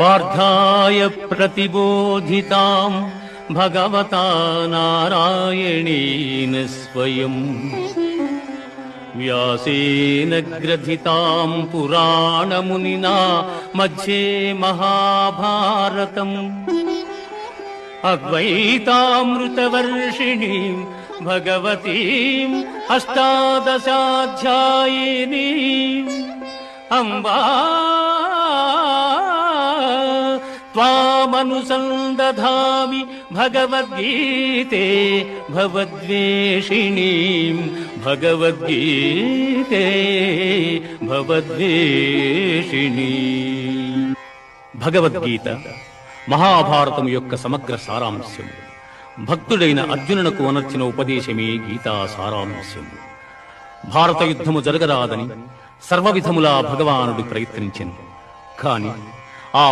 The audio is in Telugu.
పార్థాయ ప్రతిబోధితాం భగవతా నారాయణేన స్వయం వ్యాసేన గ్రథితాం పురాణమునినా మధ్యే మహాభారతం అద్వైతామృతవర్షిణీం భగవతీం అష్టాదశాధ్యాయినీం అంబా త్వామనుసందధామి భగవద్గీతే భవద్వేషిణీం భగవద్గీతే భవద్వేషిణీం. భగవద్గీత మహాభారతం యొక్క సమగ్ర సారాంశం. భక్తుడైన అర్జునునకు అనర్చిన ఉపదేశమే గీతా సారాంశం. భారత యుద్ధము జరగరాదని సర్వవిధములా భగవానుడు ప్రయత్నించెను. కాని